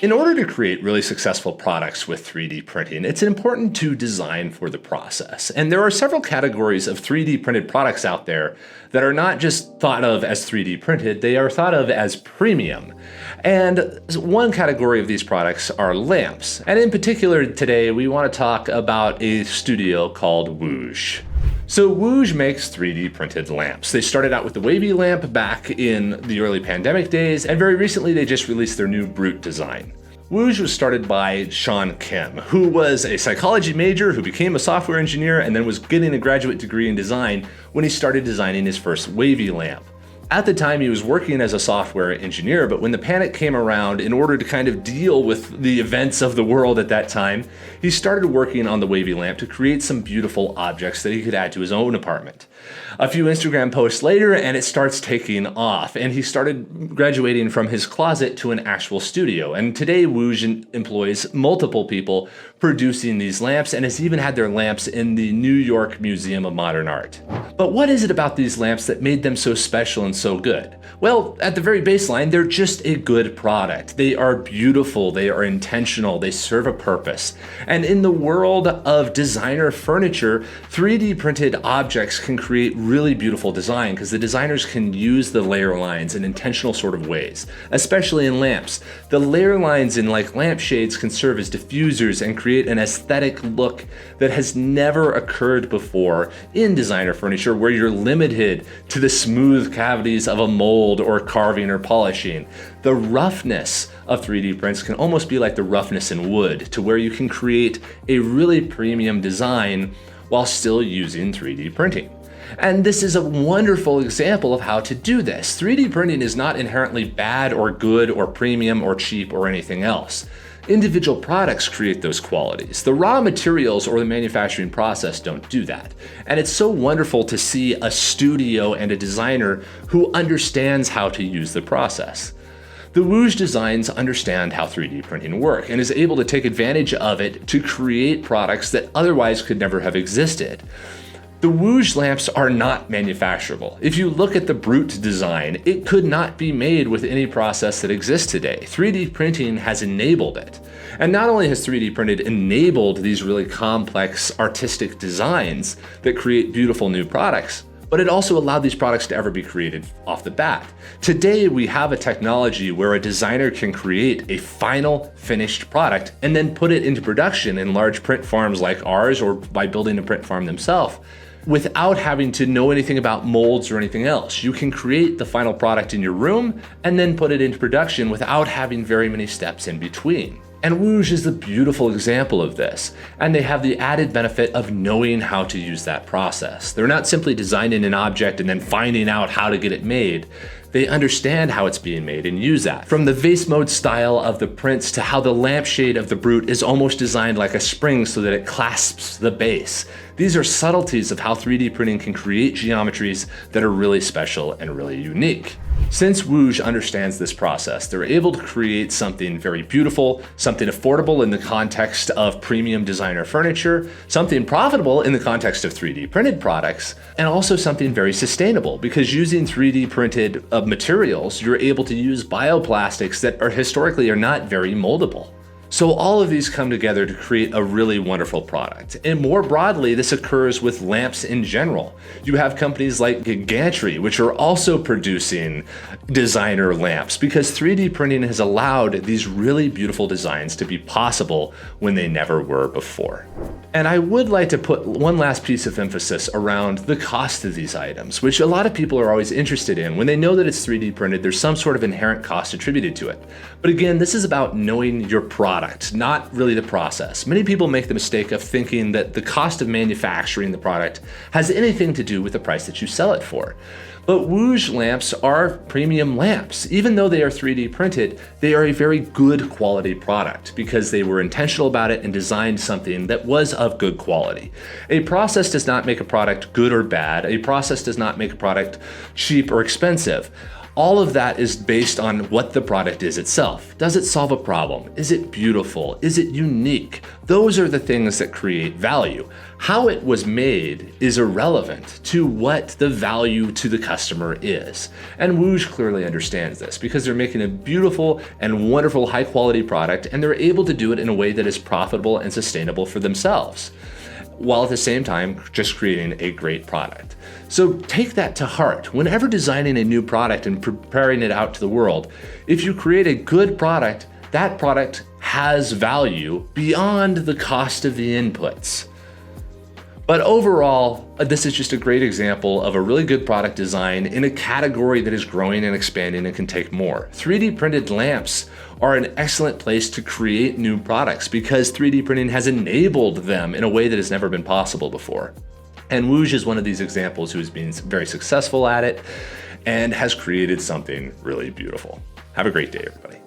In order to create really successful products with 3D printing, it's important to design for the process. And there are several categories of 3D printed products out there that are not just thought of as 3D printed, they are thought of as premium. And one category of these products are lamps. And in particular today, we want to talk about a studio called Wooj. So Wooj makes 3D printed lamps. They started out with the Wavey lamp back in the early pandemic days, and very recently they just released their new Brut design. Wooj was started by Sean Kim, who was a psychology major who became a software engineer and then was getting a graduate degree in design when he started designing his first Wavey lamp. At the time, he was working as a software engineer, but when the panic came around, in order to kind of deal with the events of the world at that time, he started working on the Wavey lamp to create some beautiful objects that he could add to his own apartment. A few Instagram posts later, and it starts taking off, and he started graduating from his closet to an actual studio. And today, Wooj employs multiple people producing these lamps, and has even had their lamps in the New York Museum of Modern Art. But what is it about these lamps that made them so special and so good? Well, at the very baseline, they're just a good product. They are beautiful, they are intentional, they serve a purpose. And in the world of designer furniture, 3D printed objects can create really beautiful design because the designers can use the layer lines in intentional sort of ways, especially in lamps. The layer lines in like lampshades can serve as diffusers and create an aesthetic look that has never occurred before in designer furniture, where you're limited to the smooth cavities of a mold or carving or polishing. The roughness of 3D prints can almost be like the roughness in wood, to where you can create a really premium design while still using 3D printing. And this is a wonderful example of how to do this. 3D printing is not inherently bad or good or premium or cheap or anything else. Individual products create those qualities. The raw materials or the manufacturing process don't do that. And it's so wonderful to see a studio and a designer who understands how to use the process. The Wooj designs understand how 3D printing works and is able to take advantage of it to create products that otherwise could never have existed. The Wooj lamps are not manufacturable. If you look at the Brut design, it could not be made with any process that exists today. 3D printing has enabled it. And not only has 3D printed enabled these really complex artistic designs that create beautiful new products, but it also allowed these products to ever be created off the bat. Today, we have a technology where a designer can create a final finished product and then put it into production in large print farms like ours, or by building a print farm themselves, without having to know anything about molds or anything else. You can create the final product in your room and then put it into production without having very many steps in between. And Wooj is a beautiful example of this, and they have the added benefit of knowing how to use that process. They're not simply designing an object and then finding out how to get it made. They understand how it's being made and use that. From the vase mode style of the prints to how the lampshade of the Brut is almost designed like a spring so that it clasps the base. These are subtleties of how 3D printing can create geometries that are really special and really unique. Since Wooj understands this process, they're able to create something very beautiful, something affordable in the context of premium designer furniture, something profitable in the context of 3D printed products, and also something very sustainable, because using 3D printed materials, you're able to use bioplastics that are historically not very moldable. So all of these come together to create a really wonderful product. And more broadly, this occurs with lamps in general. You have companies like Gigantry, which are also producing designer lamps, because 3D printing has allowed these really beautiful designs to be possible when they never were before. And I would like to put one last piece of emphasis around the cost of these items, which a lot of people are always interested in. When they know that it's 3D printed, there's some sort of inherent cost attributed to it. But again, this is about knowing your product, not really the process. Many people make the mistake of thinking that the cost of manufacturing the product has anything to do with the price that you sell it for. But Wooj lamps are premium lamps. Even though they are 3D printed, they are a very good quality product because they were intentional about it and designed something that was of good quality. A process does not make a product good or bad. A process does not make a product cheap or expensive. All of that is based on what the product is itself. Does it solve a problem? Is it beautiful? Is it unique? Those are the things that create value. How it was made is irrelevant to what the value to the customer is. And Wooj clearly understands this because they're making a beautiful and wonderful high quality product, and they're able to do it in a way that is profitable and sustainable for themselves, while at the same time just creating a great product. So take that to heart. Whenever designing a new product and preparing it out to the world, if you create a good product, that product has value beyond the cost of the inputs. But overall, this is just a great example of a really good product design in a category that is growing and expanding and can take more. 3D printed lamps are an excellent place to create new products because 3D printing has enabled them in a way that has never been possible before. And Wooj is one of these examples who has been very successful at it and has created something really beautiful. Have a great day, everybody.